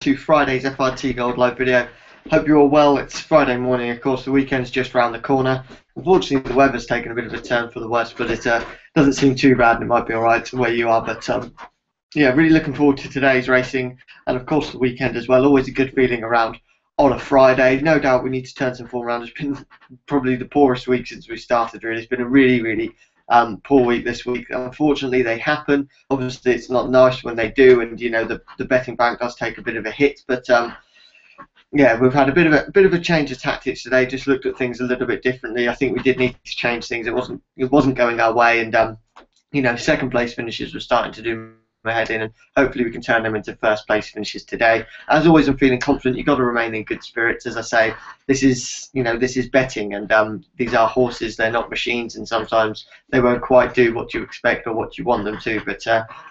to Friday's FRT Gold live video. Hope you're all well. It's Friday morning, of course, the weekend's just round the corner. Unfortunately, the weather's taken a bit of a turn for the worse, but it doesn't seem too bad and it might be alright where you are. But yeah, really looking forward to today's racing and, of course, the weekend as well. Always a good feeling around on a Friday. No doubt we need to turn some form around. It's been probably the poorest week since we started, really. It's been a really poor week this week. Unfortunately, they happen. Obviously, it's not nice when they do, and you know the betting bank does take a bit of a hit. But yeah, we've had a bit of a change of tactics today. Just looked at things a little bit differently. I think we did need to change things. It wasn't going our way, and you know, second place finishes were starting to do my head in, and hopefully we can turn them into first place finishes today. As always, I'm feeling confident. You've got to remain in good spirits. As I say, this is betting, and these are horses. They're not machines, and sometimes they won't quite do what you expect or what you want them to. But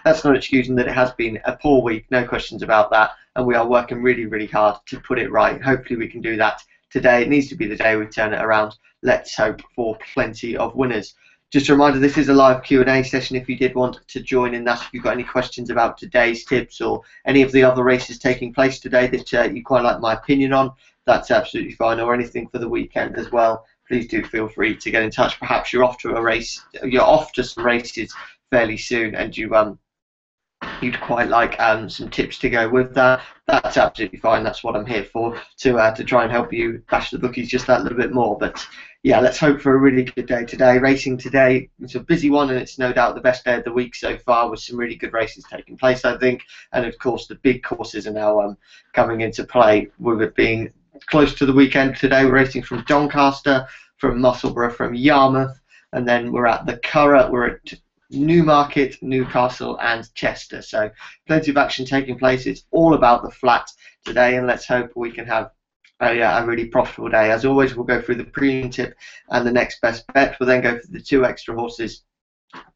that's not excusing that it has been a poor week. No questions about that, and we are working really hard to put it right. Hopefully we can do that today. It needs to be the day we turn it around. Let's hope for plenty of winners. Just a reminder, this is a live Q&A session if you did want to join in that. If you've got any questions about today's tips or any of the other races taking place today that you quite like my opinion on, that's absolutely fine, or anything for the weekend as well, please do feel free to get in touch. Perhaps you're off to a race, you're off to some races fairly soon, and you'd quite like some tips to go with that. That's absolutely fine. That's what I'm here for, to try and help you bash the bookies just that little bit more. But yeah, let's hope for a really good day today. Racing today, it's a busy one, and it's no doubt the best day of the week so far, with some really good races taking place, I think. And of course, the big courses are now coming into play, with it being close to the weekend today. We're racing from Doncaster, from Musselburgh, from Yarmouth, and then we're at the Curragh, we're at Newmarket, Newcastle and Chester. So plenty of action taking place. It's all about the flat today, and let's hope we can have a really profitable day. As always, we'll go through the premium tip and the next best bet. We'll then go for the two extra horses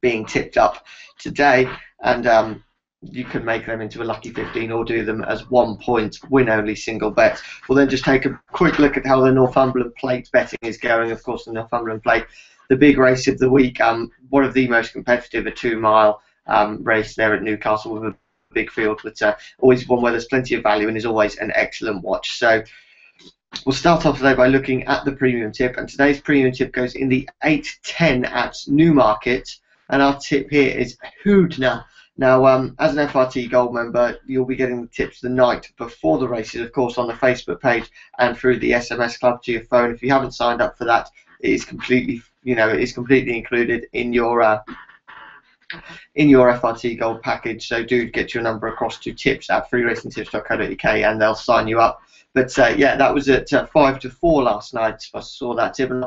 being tipped up today, and you can make them into a lucky 15 or do them as 1 point win only single bet. We'll then just take a quick look at how the Northumberland Plate betting is going. Of course, the Northumberland Plate, the big race of the week, one of the most competitive, a 2-mile race there at Newcastle with a big field, but always one where there's plenty of value and is always an excellent watch. So we'll start off today by looking at the premium tip, and today's premium tip goes in the 8-10 at Newmarket, and our tip here is Hoodner. Now, as an FRT Gold member, you'll be getting the tips the night before the races, of course, on the Facebook page and through the SMS Club to your phone. If you haven't signed up for that, it is completely, it is completely included in your FRT Gold package. So do get your number across to tips@freeracingtips.co.uk and they'll sign you up. But yeah, that was at 5-4 last night. I saw that tip, and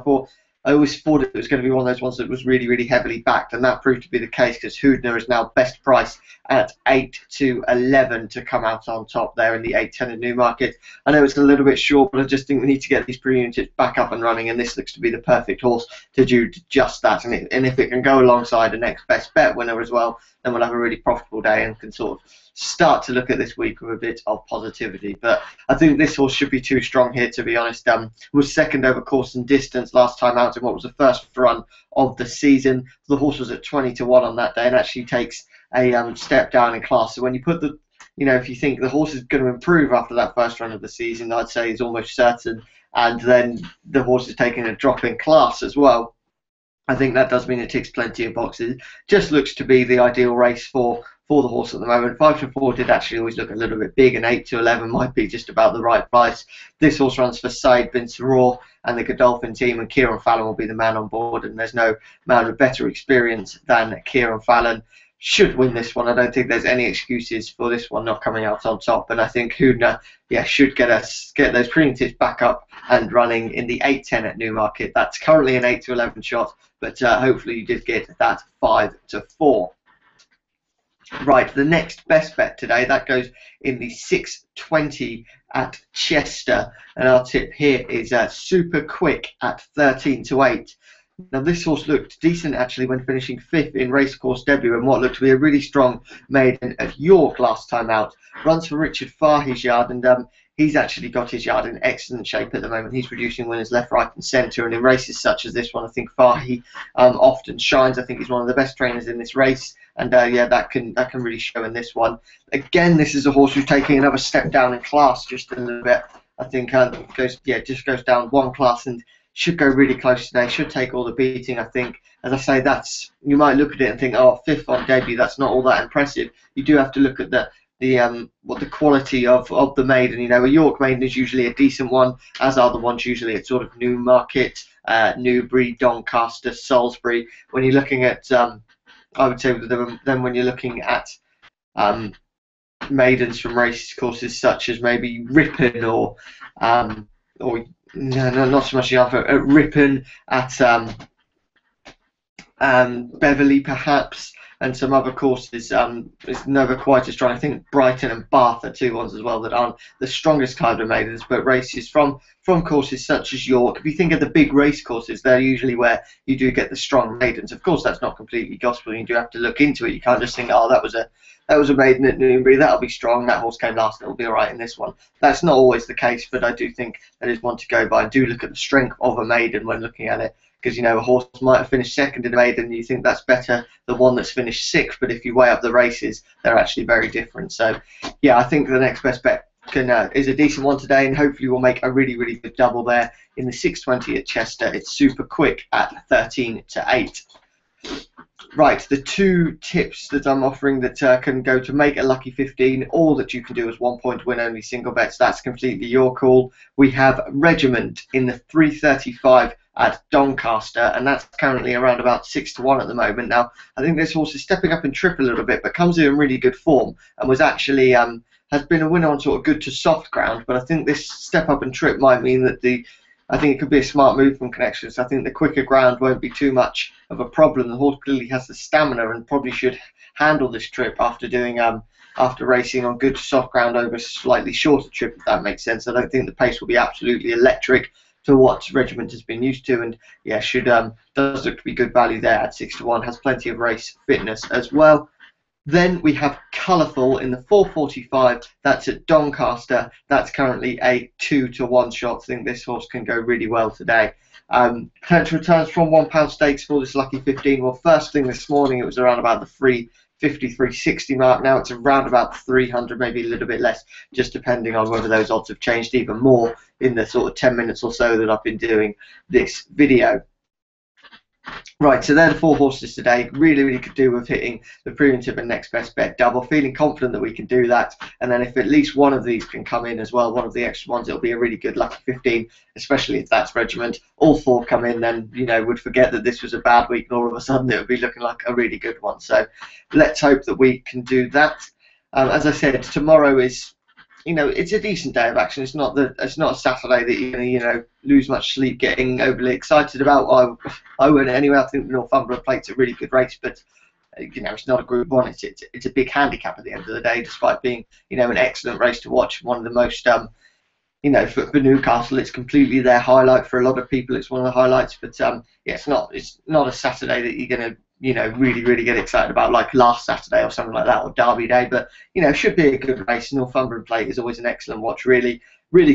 I always thought it was going to be one of those ones that was really heavily backed, and that proved to be the case, because Hoodner is now best price at 8-11 to come out on top there in the 8-10 at Newmarket. I know it's a little bit short, but I just think we need to get these premium tips back up and running, and this looks to be the perfect horse to do just that. And if it can go alongside the next best bet winner as well, then we'll have a really profitable day and can sort of start to look at this week with a bit of positivity. But I think this horse should be too strong here, to be honest. Was second over course and distance last time out in what was the first run of the season. The horse was at 20-1 on that day, and actually takes a step down in class. So when you put the, if you think the horse is going to improve after that first run of the season, I'd say is almost certain, and then the horse is taking a drop in class as well. I think that does mean it ticks plenty of boxes. Just looks to be the ideal race for the horse at the moment. 5-4 did actually always look a little bit big, and 8-11 might be just about the right price. This horse runs for Said Bin Saror and the Godolphin team, and Kieran Fallon will be the man on board, and there's no man with better experience than Kieran Fallon. Should win this one. I don't think there's any excuses for this one not coming out on top, and I think Hoodner, should get those premium tips back up and running in the 8-10 at Newmarket. That's currently an 8-11 shot, but hopefully you did get that 5-4. Right, the next best bet today, that goes in the 6-20 at Chester, and our tip here is Super Quick at 13-8. Now, this horse looked decent actually when finishing 5th in racecourse debut and what looked to be a really strong maiden at York last time out. Runs for Richard Fahey's yard, and he's actually got his yard in excellent shape at the moment. He's producing winners left, right, and centre. And in races such as this one, I think Fahy often shines. I think he's one of the best trainers in this race. And yeah, that can really show in this one. Again, this is a horse who's taking another step down in class just a little bit. I think just goes down one class and should go really close today. Should take all the beating. I think, as I say, you might look at it and think, oh, 5th on debut, that's not all that impressive. You do have to look at the quality of the maiden. You know, a York maiden is usually a decent one, as are the ones usually at sort of Newmarket, Newbury, Doncaster, Salisbury. When you're looking at I would say then when you're looking at maidens from race courses such as maybe Ripon or no, not so much at Ripon, at Beverley perhaps, and some other courses is never quite as strong. I think Brighton and Bath are two ones as well that aren't the strongest kind of maidens, but races from courses such as York. If you think of the big race courses, they're usually where you do get the strong maidens. Of course, that's not completely gospel. You do have to look into it. You can't just think, oh, that was a maiden at Newbury, that'll be strong, that horse came last, it'll be alright in this one. That's not always the case, but I do think that is one to go by. Do look at the strength of a maiden when looking at it, because, you know, a horse might have finished second in a maiden and you think that's better than one that's finished sixth, but if you weigh up the races, they're actually very different. So yeah, I think the next best bet is a decent one today, and hopefully we'll make a really, really good double there in the 6:20 at Chester. It's super quick at 13-8. Right, the two tips that I'm offering that can go to make a lucky 15, all that you can do is 1 point win only single bets. That's completely your call. We have Regiment in the 3:35 at Doncaster, and that's currently around about 6-1 at the moment. Now, I think this horse is stepping up in trip a little bit, but comes in really good form and was actually has been a winner on sort of good to soft ground. But I think this step up in trip might mean that I think it could be a smart move from Connections. I think the quicker ground won't be too much of a problem. The horse clearly has the stamina and probably should handle this trip after doing after racing on good soft ground over a slightly shorter trip, if that makes sense. I don't think the pace will be absolutely electric to what Regiment has been used to, and yeah, does look to be good value there at 6-1. Has plenty of race fitness as well. Then we have Colourful in the 4:45. That's at Doncaster. That's currently a 2-1 shot. I think this horse can go really well today. Potential returns from £1 stakes for this lucky 15. Well, first thing this morning it was around about the 350, 360 mark. Now it's around about 300, maybe a little bit less, just depending on whether those odds have changed even more in the sort of 10 minutes or so that I've been doing this video. Right, so they're the four horses today. Really, really could do with hitting the premium tip and next best bet double. Feeling confident that we can do that. And then if at least one of these can come in as well, one of the extra ones, it'll be a really good lucky 15, especially if that's Regiment. All four come in, then, you know, would forget that this was a bad week and all of a sudden it would be looking like a really good one. So let's hope that we can do that. As I said, tomorrow is, you know, it's a decent day of action. It's not a Saturday that you're going to, you know, lose much sleep getting overly excited about. I won't anyway. I think the Northumberland Plate's a really good race, but you know, it's not a Group 1. It's a big handicap at the end of the day, despite being, you know, an excellent race to watch. One of the most, you know, for Newcastle, it's completely their highlight. For a lot of people, it's one of the highlights. But yeah, it's not a Saturday that you're going to, you know, really get excited about like last Saturday or something like that, or Derby Day. But, you know, should be a good race. Northumberland Plate is always an excellent watch. Really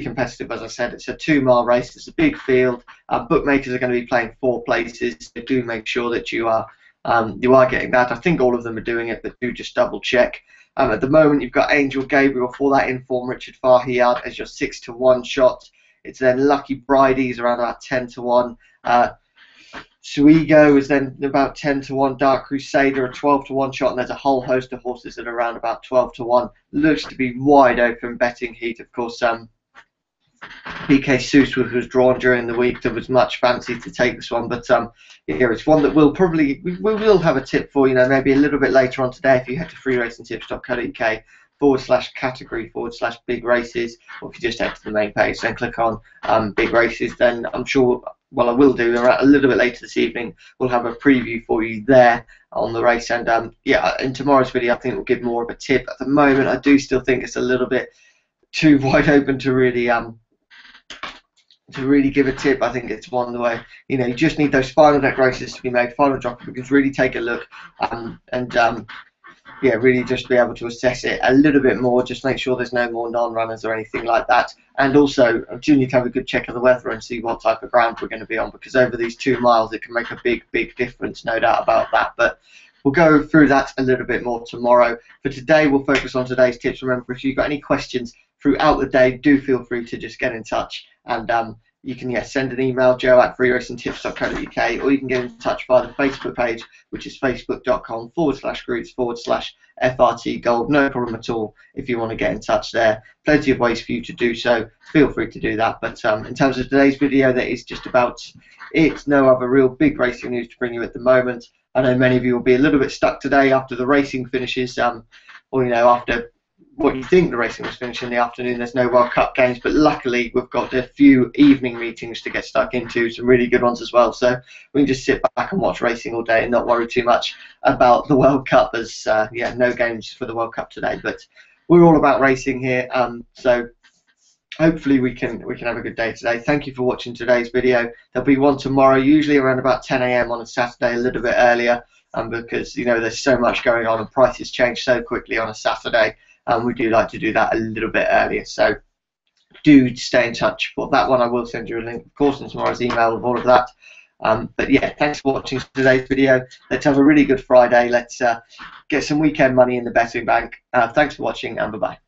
competitive, as I said. It's a 2-mile race. It's a big field. Bookmakers are going to be playing 4 places. So do make sure that you are getting that. I think all of them are doing it, but do just double check. At the moment, you've got Angel Gabriel for that inform Richard Faheyard as your 6-1 shot. It's then Lucky Bridie's around about 10-1. Suigo is then about 10-1. Dark Crusader a 12-1 shot, and there's a whole host of horses at around about 12-1. Looks to be wide open betting heat. Of course, BK Seuss was drawn during the week. There was much fancy to take this one, but yeah, it's one that we will have a tip for, you know, maybe a little bit later on today if you head to freeracingtips.co.uk/category/big races, or if you just head to the main page and click on big races, then I'm sure, well, I will do a little bit later this evening. We'll have a preview for you there on the race, and yeah, in tomorrow's video I think we'll give more of a tip. At the moment, I do still think it's a little bit too wide open to really give a tip. I think it's one where, you know, you just need those final deck races to be made, final jockey, because really take a look and yeah, really just be able to assess it a little bit more, just make sure there's no more non-runners or anything like that. And also, I do need to have a good check of the weather and see what type of ground we're going to be on, because over these 2 miles it can make a big difference, no doubt about that. But we'll go through that a little bit more tomorrow. For today, we'll focus on today's tips. Remember, if you've got any questions throughout the day, do feel free to just get in touch, and you can send an email, joe@freeracingtips.co.uk, or you can get in touch via the Facebook page, which is facebook.com/groups/FRT Gold. No problem at all if you want to get in touch there. Plenty of ways for you to do so. Feel free to do that. But in terms of today's video, that is just about it. No other real big racing news to bring you at the moment. I know many of you will be a little bit stuck today after the racing finishes, or after what you think the racing was finished in the afternoon. There's no World Cup games, but luckily we've got a few evening meetings to get stuck into, some really good ones as well. So we can just sit back and watch racing all day and not worry too much about the World Cup, as no games for the World Cup today. But we're all about racing here, so hopefully we can have a good day today. Thank you for watching today's video. There'll be one tomorrow, usually around about 10 AM on a Saturday, a little bit earlier, because there's so much going on and prices change so quickly on a Saturday. We do like to do that a little bit earlier, so do stay in touch for that one. I will send you a link, of course, in tomorrow's email of all of that. But yeah, thanks for watching today's video. Let's have a really good Friday. Let's get some weekend money in the betting bank. Thanks for watching, and bye-bye.